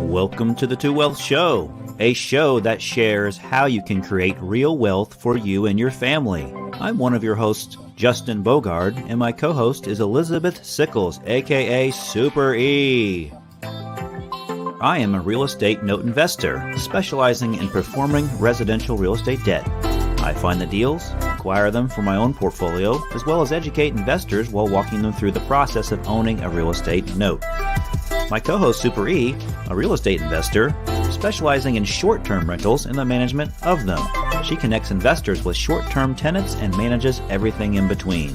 Welcome to the Two Wealth Show, a show that shares how you can create real wealth for you and your family. I'm one of your hosts, Justin Bogard, and my co-host is Elizabeth Sickles, aka Super E. I am a real estate note investor, specializing in performing residential real estate debt. I find the deals, acquire them for my own portfolio, as well as educate investors while walking them through the process of owning a real estate note. My co-host Super E, a real estate investor, specializing in short-term rentals and the management of them. She connects investors with short-term tenants and manages everything in between.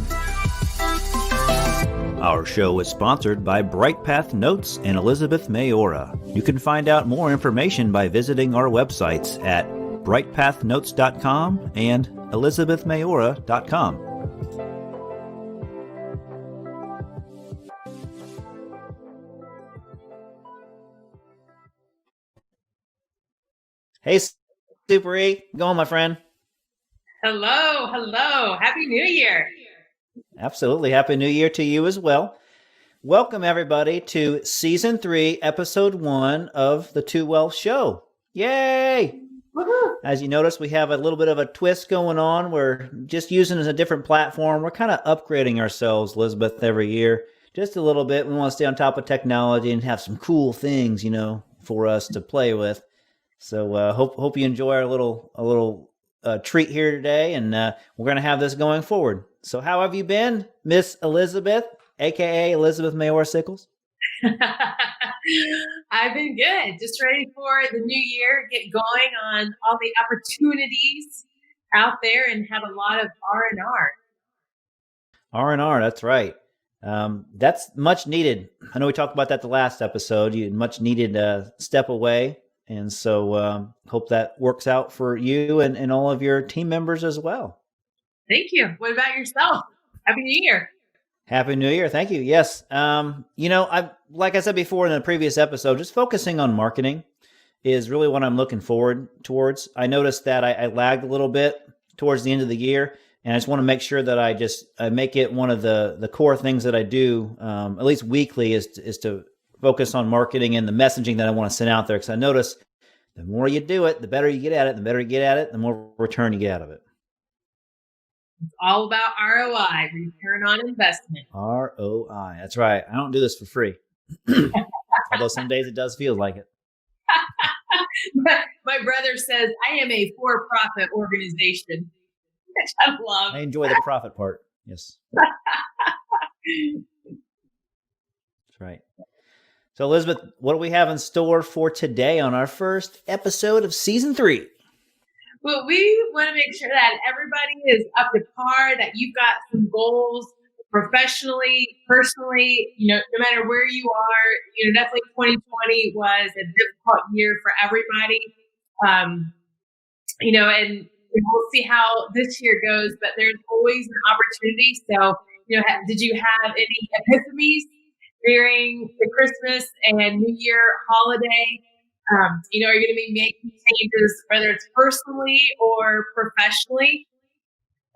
Our show is sponsored by Bright Path Notes and Elizabeth Mayora. You can find out more information by visiting our websites at brightpathnotes.com and elizabethmayora.com. Hey, Super E, go on, my friend. Hello. Happy New Year. Absolutely. Happy New Year to you as well. Welcome, everybody, to Season 3, Episode 1 of the Two Wealth Show. Yay! Woohoo! As you notice, we have a little bit of a twist going on. We're just using it as a different platform. We're kind of upgrading ourselves, Elizabeth, every year. Just a little bit. We want to stay on top of technology and have some cool things, for us to play with. So hope you enjoy our little treat here today, and we're going to have this going forward. So how have you been, Miss Elizabeth, a.k.a. Elizabeth Mayora Sickles? I've been good. Just ready for the new year, get going on all the opportunities out there, and have a lot of R&R. R&R, that's right. That's much needed. I know we talked about that the last episode. You much needed step away. And so hope that works out for you and all of your team members as well. Thank you. What about yourself? Happy New Year. Happy New Year. Thank you. Yes. Like I said before in the previous episode, just focusing on marketing is really what I'm looking forward towards. I noticed that I lagged a little bit towards the end of the year, and I just want to make sure that I make it one of the core things that I do, at least weekly, is to focus on marketing and the messaging that I want to send out there. Because I notice the more you do it, the better you get at it. The better you get at it, the more return you get out of it. It's all about ROI, return on investment. ROI. That's right. I don't do this for free. Although some days it does feel like it. My brother says I am a for-profit organization, which I love. I enjoy the profit part. Yes. That's right. So, Elizabeth, what do we have in store for today on our first episode of Season 3? Well, we want to make sure that everybody is up to par, that you've got some goals professionally, personally, no matter where you are. Definitely 2020 was a difficult year for everybody. And we'll see how this year goes, but there's always an opportunity. So, did you have any epiphanies during the Christmas and New Year holiday? Are you going to be making changes, whether it's personally or professionally?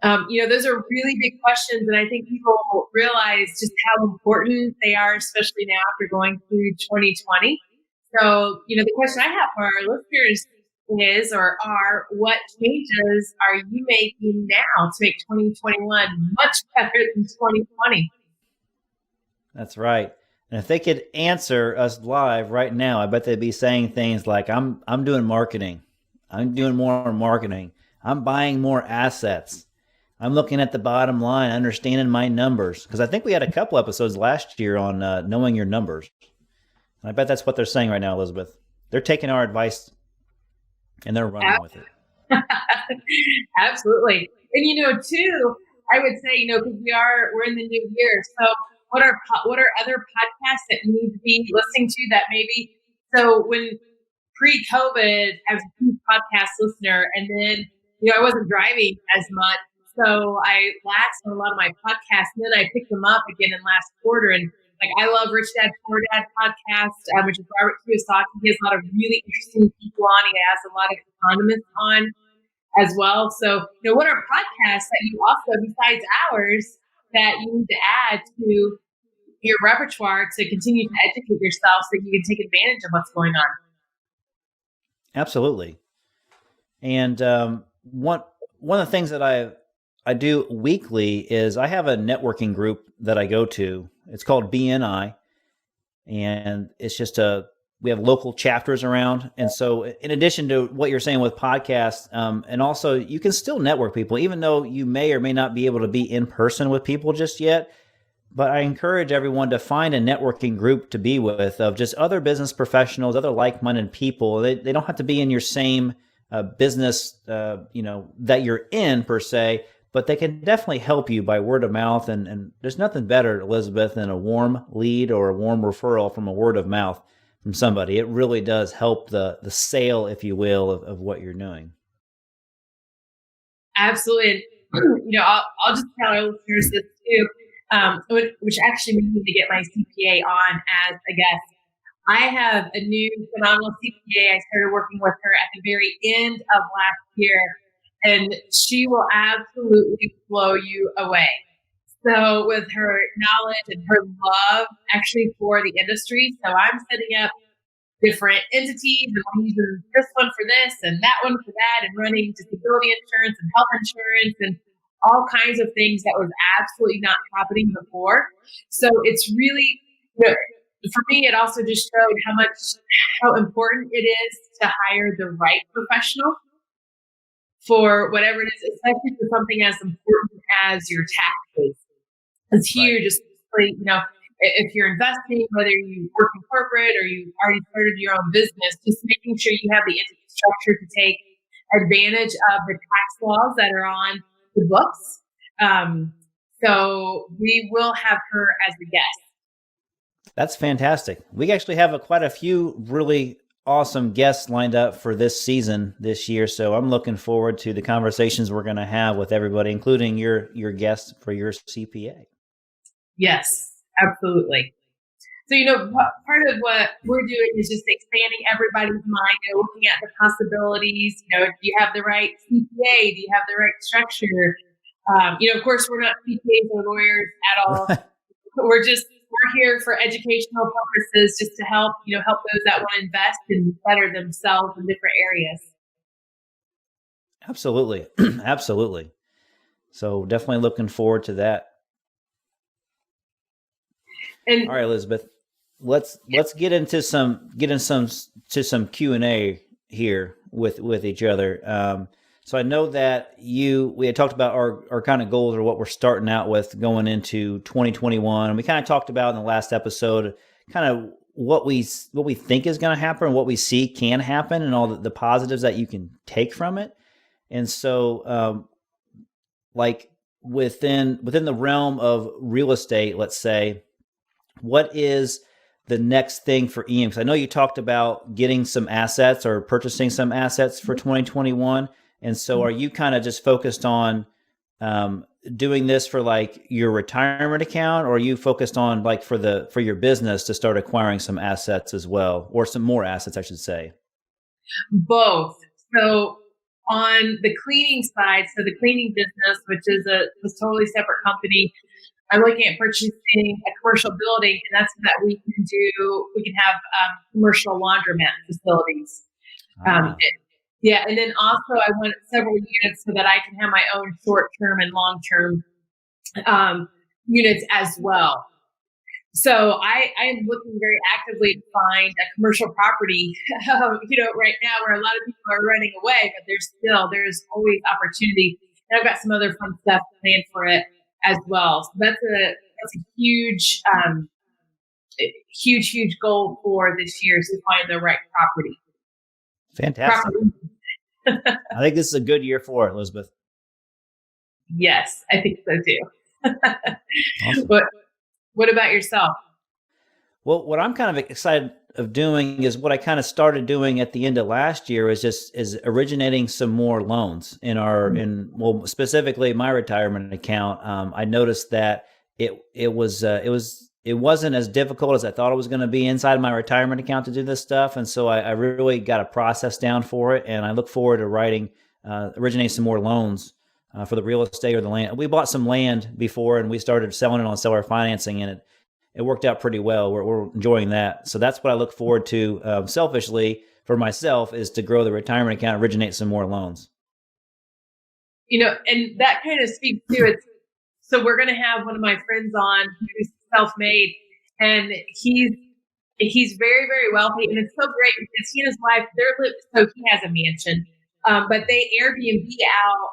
Those are really big questions, and I think people realize just how important they are, especially now after going through 2020. So, the question I have for our listeners are, what changes are you making now to make 2021 much better than 2020? That's right. And if they could answer us live right now, I bet they'd be saying things like, I'm doing marketing. I'm doing more marketing. I'm buying more assets. I'm looking at the bottom line, understanding my numbers. Because I think we had a couple episodes last year on knowing your numbers. And I bet that's what they're saying right now, Elizabeth. They're taking our advice and they're running with it. Absolutely. And, too, I would say, because we're in the new year. So what are other podcasts that you need to be listening to that maybe, so when pre-COVID, I was a huge podcast listener, and then, I wasn't driving as much. So I lapsed on a lot of my podcasts, and then I picked them up again in last quarter. And I love Rich Dad Poor Dad podcast, which is Robert Kiyosaki. He has a lot of really interesting people on. He has a lot of economists on as well. So, what are podcasts that you also, besides ours, that you need to add to, your repertoire to continue to educate yourself so you can take advantage of what's going on. Absolutely. And one of the things that I do weekly is I have a networking group that I go to. It's called BNI, and it's just we have local chapters around. And so in addition to what you're saying with podcasts, and also you can still network people, even though you may or may not be able to be in person with people just yet. But I encourage everyone to find a networking group to be with of just other business professionals, other like-minded people. They don't have to be in your same business, that you're in per se, but they can definitely help you by word of mouth. And there's nothing better, Elizabeth, than a warm lead or a warm referral from a word of mouth from somebody. It really does help the sale, if you will, of what you're doing. Absolutely. I'll just tell our listeners this too, which actually made me to get my CPA on as a guest. I have a new phenomenal CPA. I started working with her at the very end of last year, and she will absolutely blow you away. So with her knowledge and her love actually for the industry, so I'm setting up different entities and I'm using this one for this and that one for that and running disability insurance and health insurance and all kinds of things that was absolutely not happening before. So it's really good. For me, it also just showed how important it is to hire the right professional for whatever it is, especially for something as important as your taxes. It's huge, especially, if you're investing, whether you work in corporate or you already started your own business, just making sure you have the infrastructure to take advantage of the tax laws that are on the books. So we will have her as a guest. That's fantastic. We actually have quite a few really awesome guests lined up for this season this year. So I'm looking forward to the conversations we're going to have with everybody, including your guest for your CPA. Yes, absolutely. So, part of what we're doing is just expanding everybody's mind, looking at the possibilities. Do you have the right CPA? Do you have the right structure? Of course, we're not CPAs or lawyers at all. We're here for educational purposes, just to help those that want to invest and better themselves in different areas. Absolutely. Absolutely. So definitely looking forward to that. And all right, Elizabeth, let's get into some Q&A here with each other. So I know that we had talked about our kind of goals or what we're starting out with going into 2021. And we kind of talked about in the last episode, kind of what we think is going to happen, what we see can happen, and all the positives that you can take from it. And so, like within the realm of real estate, let's say, what is the next thing for Ian? Because I know you talked about getting some assets or purchasing some assets for 2021. And so are you kind of just focused on doing this for like your retirement account, or are you focused on like for your business to start acquiring some assets as well, or some more assets, I should say? Both. So on the cleaning side, so the cleaning business, which is a totally separate company, I'm looking at purchasing a commercial building, and that's so that we can have commercial laundromat facilities. Yeah, and then also I want several units so that I can have my own short-term and long-term units as well. So I am looking very actively to find a commercial property, right now where a lot of people are running away, but there's always opportunity. And I've got some other fun stuff planned for it as well. So that's a huge goal for this year, is to find the right property. Fantastic. I think this is a good year for it, Elizabeth. Yes, I think so too. Awesome. What about yourself? Well, what I'm kind of excited of doing is what I kind of started doing at the end of last year is originating some more loans specifically my retirement account. I noticed that it wasn't as difficult as I thought it was going to be inside my retirement account to do this stuff. And so I really got a process down for it. And I look forward to originating some more loans for the real estate or the land. We bought some land before and we started selling it on seller financing, and it worked out pretty well. We're enjoying that. So that's what I look forward to selfishly for myself, is to grow the retirement account, originate some more loans. And that kind of speaks to it. So we're going to have one of my friends on who's self-made, and he's very, very wealthy, and it's so great because he and his wife, so he has a mansion, but they Airbnb out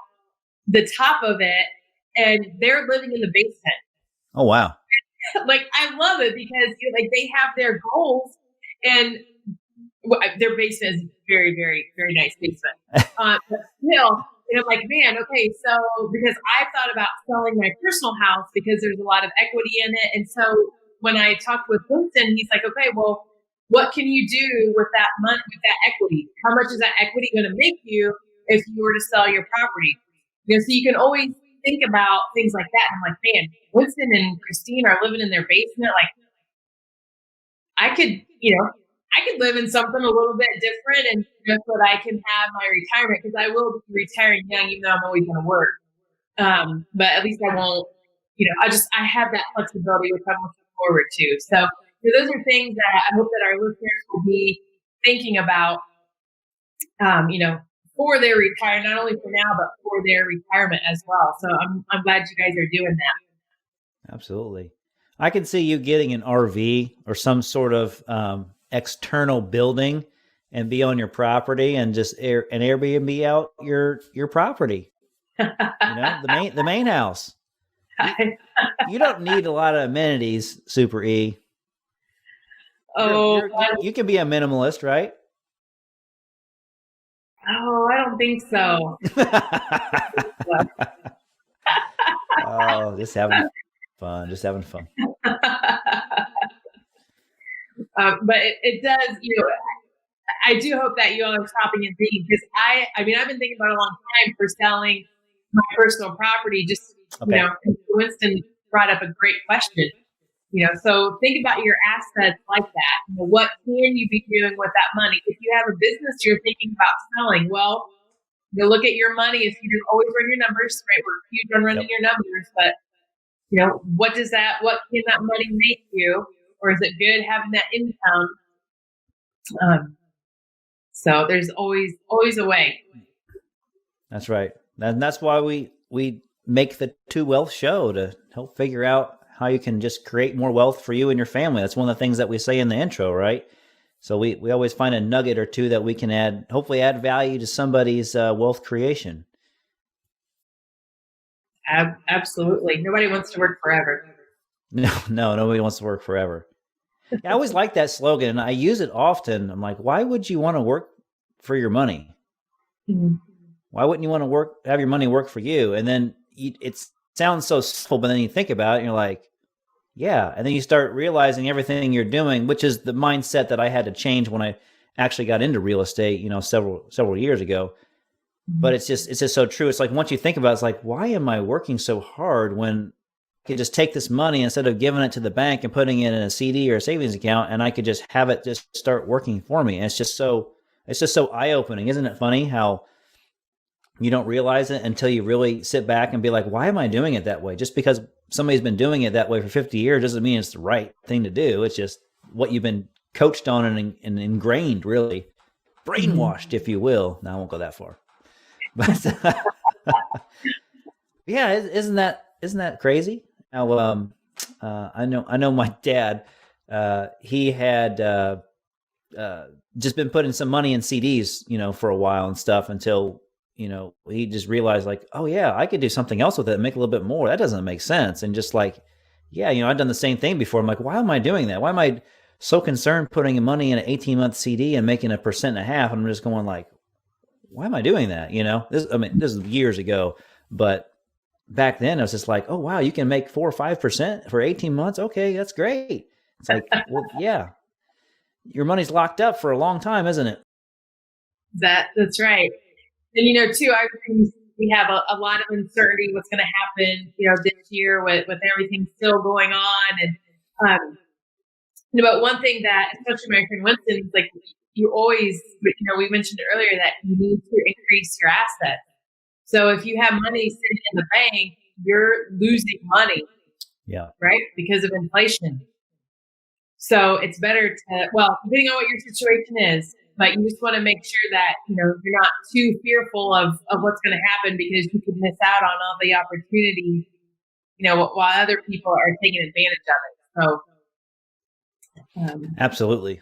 the top of it, and they're living in the basement. Oh, wow. Like, I love it because they have their goals, and their basement is very, very, very nice basement. But still, I'm like, man, okay, so because I thought about selling my personal house because there's a lot of equity in it. And so when I talked with Winston, he's like, okay, well, what can you do with that money, with that equity? How much is that equity going to make you if you were to sell your property? So you can always think about things like that. And I'm like, man, Winston and Christine are living in their basement. Like, I could live in something a little bit different, and just so that I can have my retirement, because I will be retiring young, even though I'm always going to work. But at least I won't, I have that flexibility, which I'm looking forward to. So those are things that I hope that our listeners will be thinking about, for their retirement, not only for now, but for their retirement as well. So I'm glad you guys are doing that. Absolutely. I can see you getting an RV or some sort of external building and be on your property and just an Airbnb out your property. The main house. You don't need a lot of amenities, Super E. You can be a minimalist, right? Oh, I don't think so. Oh, just having fun. But it does, I do hope that you all are stopping and thinking, because I've been thinking about it a long time for selling my personal property. Just, okay. Winston brought up a great question. So think about your assets like that. What can you be doing with that money? If you have a business you're thinking about selling, well, look at your money. If you always run your numbers, right? We're huge on running your numbers, but what can that money make you? Or is it good having that income? So there's always a way. That's right. And that's why we make the Two Wealth show, to help figure out how you can just create more wealth for you and your family. That's one of the things that we say in the intro, right? So we always find a nugget or two that we can hopefully add value to somebody's wealth creation. Absolutely. Nobody wants to work forever. No, nobody wants to work forever. I always like that slogan, and I use it often. I'm like, why would you want to work for your money? Mm-hmm. Why wouldn't you want to have your money work for you? And then it sounds so simple, but then you think about it and you're like, yeah. And then you start realizing everything you're doing, which is the mindset that I had to change when I actually got into real estate, several years ago. Mm-hmm. But it's just so true. It's like, once you think about it, it's like, why am I working so hard when I could just take this money, instead of giving it to the bank and putting it in a CD or a savings account, and I could just have it just start working for me? And it's just so eye-opening. Isn't it funny how you don't realize it until you really sit back and be like, why am I doing it that way? Just because somebody's been doing it that way for 50 years doesn't mean it's the right thing to do. It's just what you've been coached on and ingrained, really brainwashed, if you will. Now, I won't go that far. But yeah, isn't that crazy? Now, I know my dad, he had just been putting some money in CDs, for a while and stuff, until, he just realized, like, oh yeah, I could do something else with it and make a little bit more. That doesn't make sense. And just like, yeah, I've done the same thing before. I'm like, why am I doing that? Why am I so concerned putting money in an 18-month CD and making 1.5%? I'm just going like, why am I doing that? This is years ago, but back then I was just like, oh wow, you can make 4 or 5% for 18 months. Okay, that's great. It's like, well, yeah, your money's locked up for a long time, isn't it? That's right. And too, we have a lot of uncertainty what's going to happen, this year with everything still going on. And but one thing that, especially my friend Winston, is like, you always, we mentioned earlier that you need to increase your assets. So if you have money sitting in the bank, you're losing money. Yeah. Right? Because of inflation. So it's better to, well, depending on what your situation is, but you just want to make sure that, you're not too fearful of what's going to happen, because you could miss out on all the opportunity, while other people are taking advantage of it. So, Absolutely.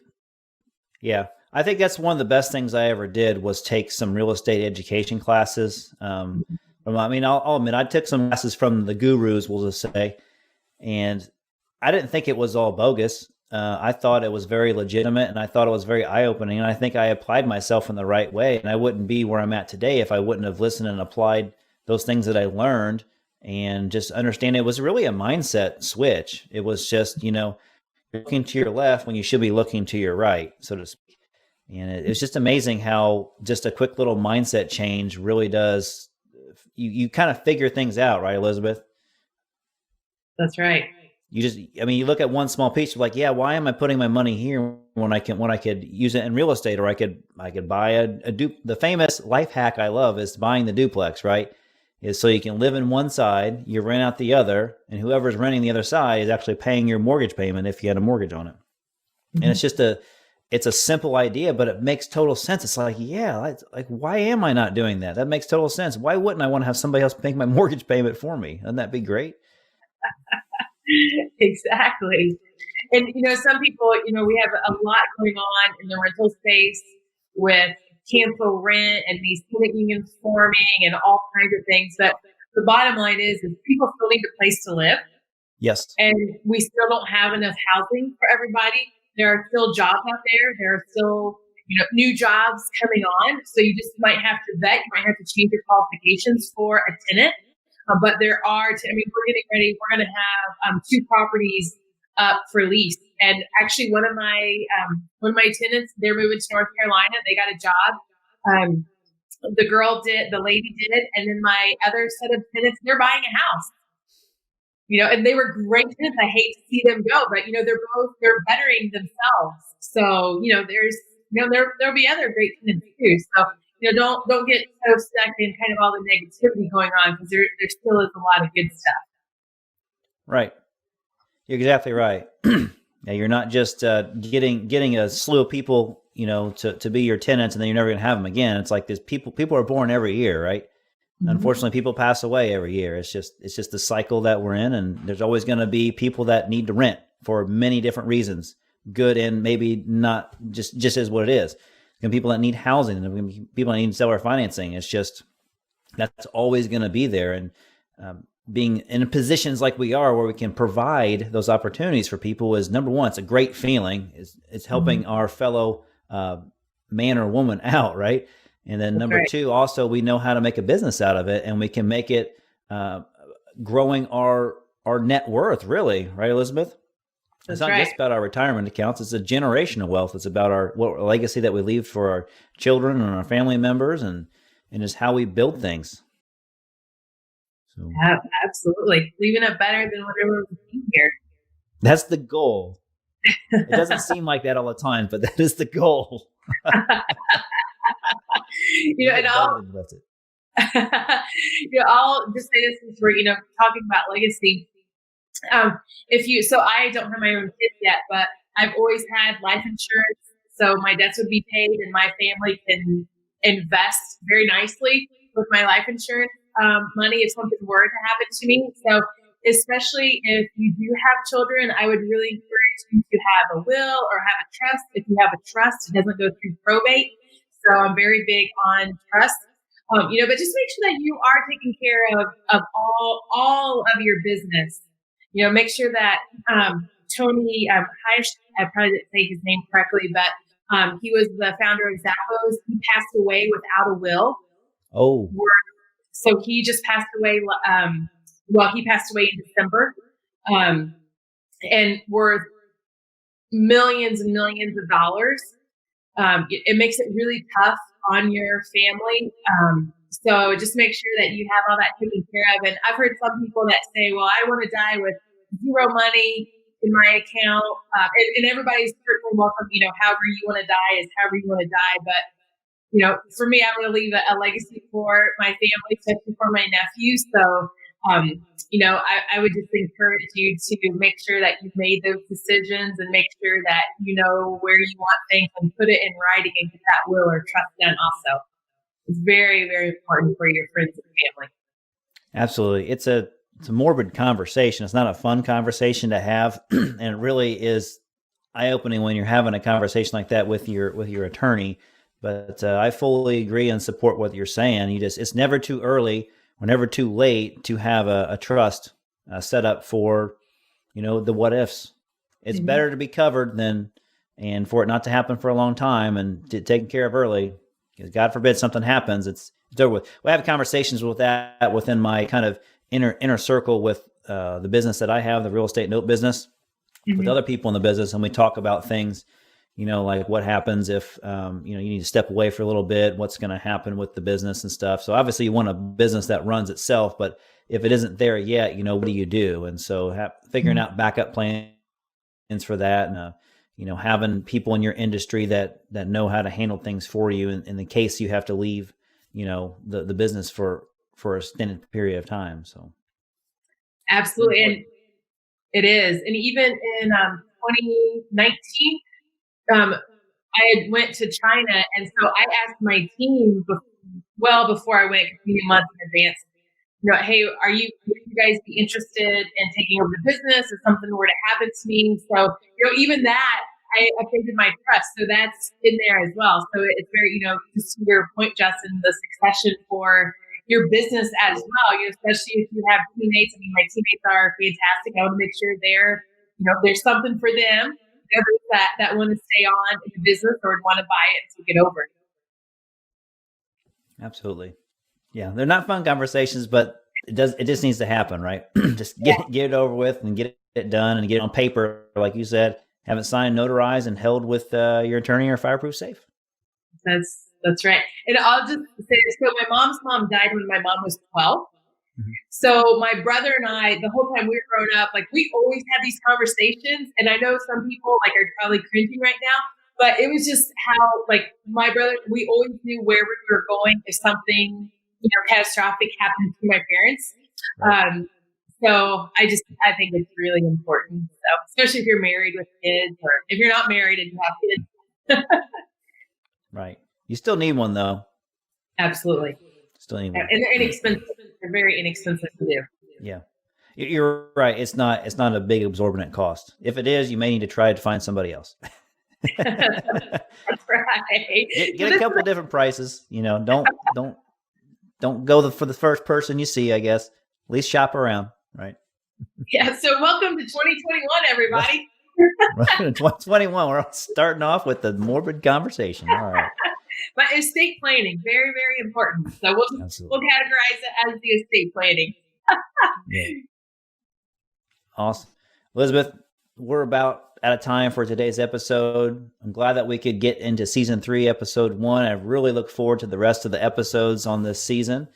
Yeah. I think that's one of the best things I ever did was take some real estate education classes. I'll admit I took some classes from the gurus, we'll just say, and I didn't think it was all bogus. I thought it was very legitimate, and I thought it was very eye-opening, and I think I applied myself in the right way, and I wouldn't be where I'm at today if I wouldn't have listened and applied those things that I learned and just understand it was really a mindset switch. It was just, looking to your left when you should be looking to your right, so to speak. And it's just amazing how just a quick little mindset change really does, you kind of figure things out, right, Elizabeth? That's right. You look at one small piece, you're like, yeah, why am I putting my money here when I could use it in real estate, or I could buy the famous life hack I love is buying the duplex, right? Is so you can live in one side, you rent out the other, and whoever's renting the other side is actually paying your mortgage payment if you had a mortgage on it. Mm-hmm. And it's a simple idea, but it makes total sense. It's like, yeah, why am I not doing that? That makes total sense. Why wouldn't I want to have somebody else paying my mortgage payment for me? Wouldn't that be great? Exactly. And, some people, we have a lot going on in the rental space with cancel rent and these tenant unions forming and all kinds of things. But the bottom line is people still need a place to live. Yes. And we still don't have enough housing for everybody. There are still jobs out there. There are still, new jobs coming on. So you just might have to vet. You might have to change your qualifications for a tenant. But there are, we're getting ready. We're going to have 2 properties up for lease. And actually one of my tenants, they're moving to North Carolina. They got a job. The lady did. And then my other set of tenants, they're buying a house. And they were great tenants. I hate to see them go, but they're bettering themselves. So, there'll be other great tenants too. So, don't get so stuck in kind of all the negativity going on, because there still is a lot of good stuff. Right. You're exactly right. Yeah, you're not just getting a slew of people, to be your tenants, and then you're never going to have them again. It's like this people are born every year, right? Mm-hmm. Unfortunately, people pass away every year. It's just the cycle that we're in, and there's always going to be people that need to rent for many different reasons, good and maybe not just as what it is. And people that need housing, and people that need seller financing. It's just that's always going to be there. And being in positions like we are, where we can provide those opportunities for people, is number one. It's a great feeling. It's helping our fellow man or woman out, right? And then number two, also we know how to make a business out of it, and we can make it growing our net worth. Really, right, Elizabeth? It's not just about our retirement accounts. It's a generational wealth. It's about our legacy that we leave for our children and our family members, and is how we build things. So, absolutely. Leaving it better than whatever was here. That's the goal. It doesn't seem like that all the time, but that is the goal. And I'll just say this since we're, talking about legacy. So I don't have my own kids yet, but I've always had life insurance. So my debts would be paid, and my family can invest very nicely with my life insurance money if something were to happen to me. So especially if you do have children, I would really encourage you to have a will or have a trust. If you have a trust, it doesn't go through probate. So I'm very big on trust. But just make sure that you are taking care of all of your business. Make sure that Tony Heisch, I probably didn't say his name correctly, but he was the founder of Zappos. He passed away without a will. Oh. So he just passed away. He passed away in December, and worth millions and millions of dollars. It makes it really tough on your family. So just make sure that you have all that taken care of. And I've heard some people that say, well, I want to die with zero money in my account. And everybody's certainly welcome, however you want to die is however you want to die. But, for me, I'm going to leave a legacy for my family, especially for my nephews. So I would just encourage you to make sure that you've made those decisions and make sure that you know where you want things and put it in writing and get that will or trust done also. It's very, very important for your friends and family. Absolutely. It's a morbid conversation. It's not a fun conversation to have. And it really is eye-opening when you're having a conversation like that with your attorney. But I fully agree and support what you're saying. It's never too early or never too late to have a trust set up for, the what ifs. It's better to be covered and for it not to happen for a long time and to taken care of early. Because God forbid something happens, it's over with. We have conversations with that within my kind of inner circle with the business that I have, the real estate note business, with other people in the business, and we talk about things, like what happens if you need to step away for a little bit, what's going to happen with the business and stuff. So obviously you want a business that runs itself, but if it isn't there yet, what do you do? And so figuring out backup plans for that, and having people in your industry that know how to handle things for you in the case you have to leave, the business for a extended period of time. So absolutely. And it is. And even in 2019, I had went to China. And so I asked my team before I went, a few months in advance, hey, would you guys be interested in taking over the business if something were to happen to me? So, even that, I updated my trust. So that's in there as well. So it's very, just to your point, Justin, the succession for your business as well, especially if you have teammates. I mean, my teammates are fantastic. I want to make sure there's something for them that want to stay on in the business or want to buy it and take it over. Absolutely. Yeah. They're not fun conversations, but it just needs to happen, right? Just get it over with and get it done and get it on paper. Like you said, have it signed, notarized, and held with your attorney or fireproof safe. That's right. And I'll just say this. So my mom's mom died when my mom was 12. So my brother and I, the whole time we were growing up, we always had these conversations. And I know some people are probably cringing right now, but it was just how my brother, we always knew where we were going if something, catastrophic happened to my parents. Right. So I think it's really important. So especially if you're married with kids, or if you're not married and you have kids. Right. You still need one though. Absolutely. Still need one. And they're inexpensive. They're very inexpensive to do. Yeah. You're right. It's not a big absorbent cost. If it is, you may need to try to find somebody else. That's right. Get a couple of different prices. Don't go for the first person you see, I guess. At least shop around, right? Yeah. So welcome to 2021, everybody. Welcome to 2021. We're starting off with the morbid conversation. All right. But estate planning, very, very important. So we'll categorize it as the estate planning. Yeah. Awesome. Elizabeth, we're about out of time for today's episode. I'm glad that we could get into season 3, episode 1. I really look forward to the rest of the episodes on this season.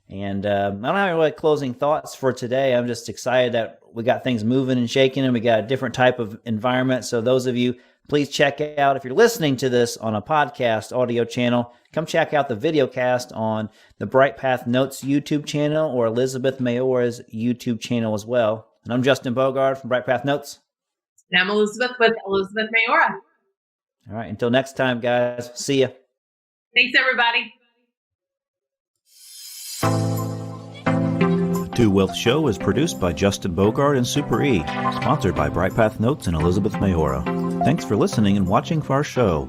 And I don't have any really closing thoughts for today. I'm just excited that we got things moving and shaking, and we got a different type of environment. So those of you, please check out, if you're listening to this on a podcast audio channel, come check out the video cast on the Bright Path Notes YouTube channel or Elizabeth Mayora's YouTube channel as well. And I'm Justin Bogard from Bright Path Notes. And I'm Elizabeth with Elizabeth Mayora. All right. Until next time, guys. See ya. Thanks, everybody. The Two Wealth Show is produced by Justin Bogard and Super E, sponsored by Bright Path Notes and Elizabeth Mayora. Thanks for listening and watching for our show.